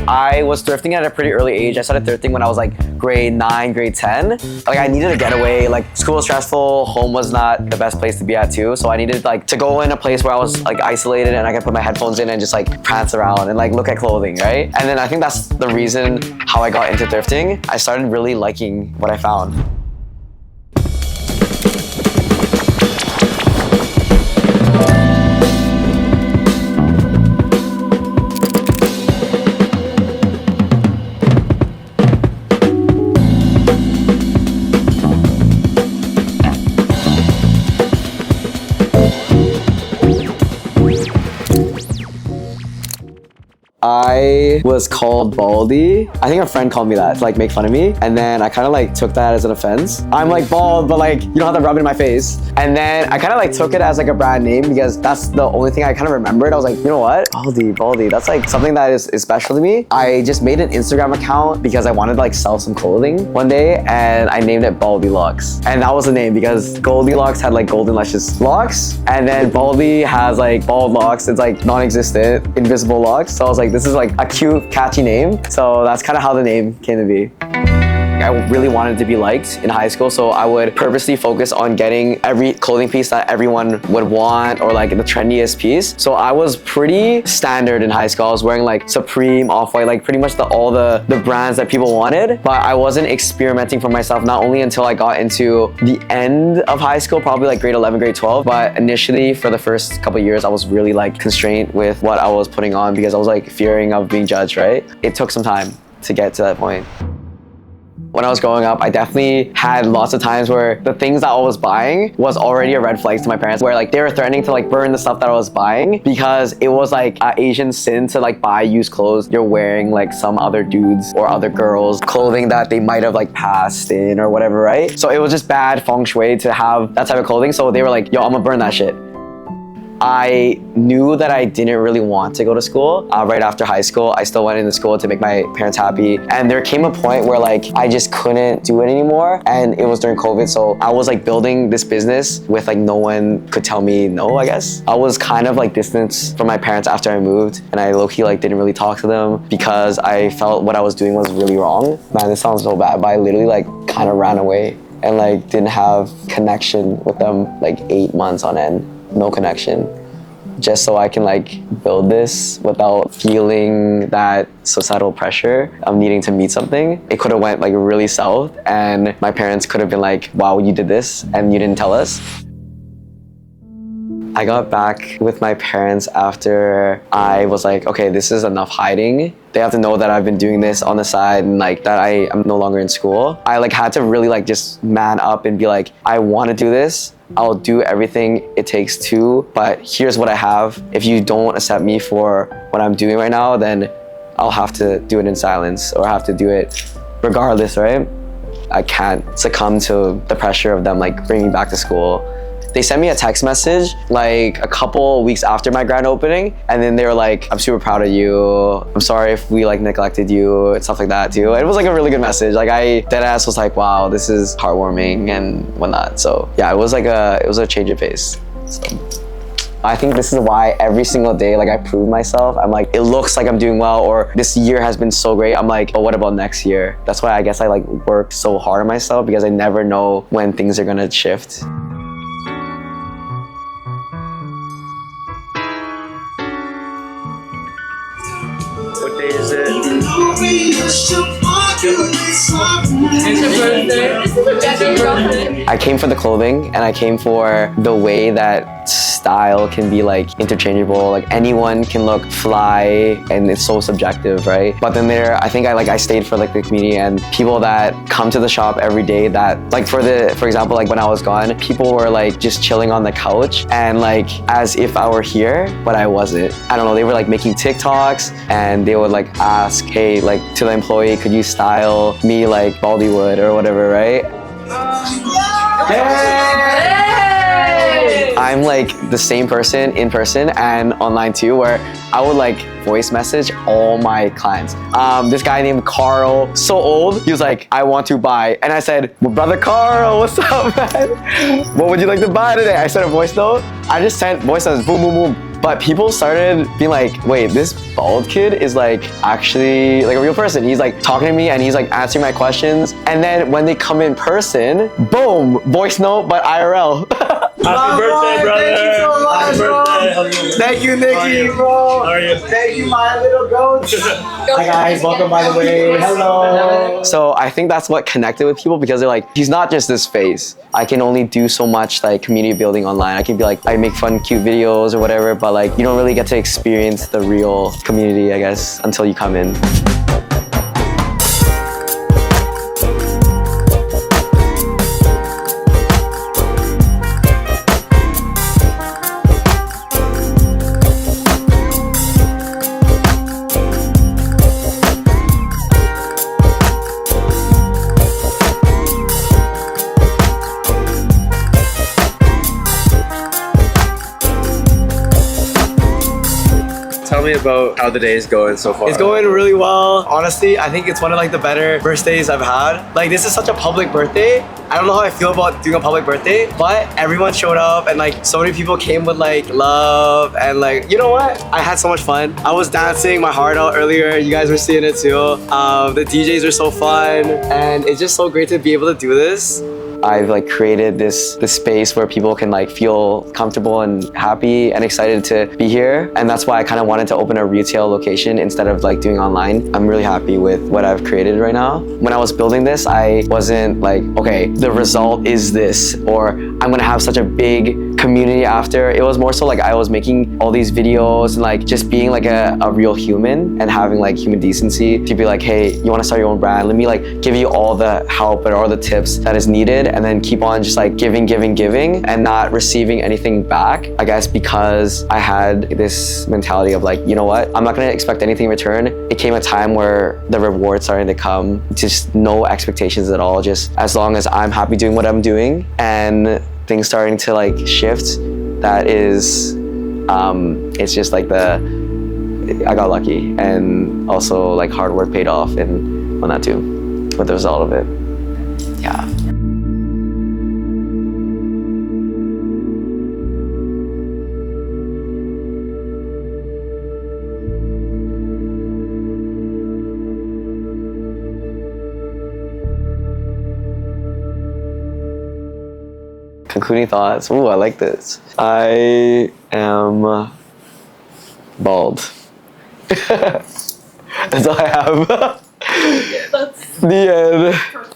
I was thrifting at a pretty early age. I started thrifting when I was like grade 9, grade 10. Like I needed a getaway. Like school was stressful, home was not the best place to be at too. So I needed like to go in a place where I was like isolated and I could put my headphones in and just like prance around and like look at clothing, right? And then I think that's the reason how I got into thrifting. I started really liking what I found. I was called Baldy. I think a friend called me that to like make fun of me. And then I kind of like took that as an offense. I'm like bald, but like you don't have to rub it in my face. And then I kind of like took it as like a brand name because that's the only thing I kind of remembered. I was like, you know what? Baldy. That's like something that is special to me. I just made an Instagram account because I wanted to like sell some clothing one day and I named it Baldylox. And that was the name because Goldilocks had like golden luscious locks. And then Baldy has like bald locks. It's like non-existent, invisible locks. So I was like, this is like a cute, catchy name. So that's kind of how the name came to be. I really wanted to be liked in high school, so I would purposely focus on getting every clothing piece that everyone would want or like the trendiest piece. So I was pretty standard in high school. I was wearing like Supreme, Off-White, like pretty much all the brands that people wanted, but I wasn't experimenting for myself, not only until I got into the end of high school, probably like grade 11, grade 12, but initially for the first couple of years, I was really like constrained with what I was putting on because I was like fearing of being judged, right? It took some time to get to that point. When I was growing up, I definitely had lots of times where the things that I was buying was already a red flag to my parents, where like they were threatening to like burn the stuff that I was buying because it was like an Asian sin to like buy used clothes. You're wearing like some other dudes or other girls' clothing that they might have like passed in or whatever, right? So it was just bad feng shui to have that type of clothing. So they were like, yo, I'm gonna burn that shit. I knew that I didn't really want to go to school. Right after high school, I still went into school to make my parents happy. And there came a point where like, I just couldn't do it anymore. And it was during COVID. So I was like building this business with like no one could tell me no, I guess. I was kind of like distanced from my parents after I moved. And I low-key like didn't really talk to them because I felt what I was doing was really wrong. Man, this sounds so bad, but I literally like kind of ran away and like didn't have connection with them like 8 months on end. No connection, just so I can like build this without feeling that societal pressure of needing to meet something. It could have went like really south and my parents could have been like, wow, you did this and you didn't tell us. I got back with my parents after I was like, okay, this is enough hiding. They have to know that I've been doing this on the side and like that I am no longer in school. I like had to really like just man up and be like, I want to do this. I'll do everything it takes to, but here's what I have. If you don't accept me for what I'm doing right now, then I'll have to do it in silence or have to do it regardless, right? I can't succumb to the pressure of them like bringing me back to school. They sent me a text message like a couple weeks after my grand opening, and then they were like, I'm super proud of you. I'm sorry if we like neglected you and stuff like that too. It was like a really good message. Like I deadass was like, wow, this is heartwarming and whatnot. So yeah, it was a change of pace. So I think this is why every single day, like I prove myself. I'm like, it looks like I'm doing well, or this year has been so great. I'm like, oh, what about next year? That's why I guess I like work so hard on myself because I never know when things are gonna shift. What day is it? I came for the clothing and I came for the way that style can be like interchangeable. Like anyone can look fly and it's so subjective, right? But then I think I stayed for like the community and people that come to the shop every day that like for example, like when I was gone, people were like just chilling on the couch and like as if I were here, but I wasn't. I don't know, they were like making TikToks and they would like ask, hey, like to the employee, could you style me like Baldy would or whatever, right? Hey! I'm like the same person in person and online too, where I would like voice message all my clients. This guy named Carl, so old, he was like, I want to buy. And I said, well, brother Carl, what's up, man? What would you like to buy today? I sent a voice note. I just sent voice notes, boom, boom, boom. But people started being like, wait, this bald kid is like actually like a real person. He's like talking to me and he's like answering my questions. And then when they come in person, boom, voice note, but IRL. Happy birthday, brother! Thank you so much, Happy bro. birthday. Thank you, Nikki, bro. How are you? Thank you, my little goat. Hi guys, welcome by the way. Hello. So I think that's what connected with people because they're like, he's not just this face. I can only do so much like community building online. I can be like, I make fun, cute videos or whatever, but like you don't really get to experience the real community, I guess, until you come in. Tell me about how the day is going so far. It's going really well. Honestly, I think it's one of like the better birthdays I've had. Like this is such a public birthday. I don't know how I feel about doing a public birthday, but everyone showed up and like so many people came with like love and like, you know what? I had so much fun. I was dancing my heart out earlier. You guys were seeing it too. The DJs were so fun and it's just so great to be able to do this. I've like created this space where people can like feel comfortable and happy and excited to be here. And that's why I kind of wanted to open a retail location instead of like doing online. I'm really happy with what I've created right now. When I was building this, I wasn't like, okay, the result is this, or I'm gonna have such a big community after. It was more so like I was making all these videos and like just being like a real human and having like human decency to be like, hey, you wanna start your own brand? Let me like give you all the help and all the tips that is needed, and then keep on just like giving and not receiving anything back. I guess because I had this mentality of like, you know what? I'm not gonna expect anything in return. It came a time where the rewards starting to come, just no expectations at all, just as long as I'm happy doing what I'm doing and things starting to like shift. That is, it's just like I got lucky, and also like hard work paid off and on that too, with the result of it. Yeah. Concluding thoughts. Ooh, I like this. I am bald. That's all I have. That's The end. perfect.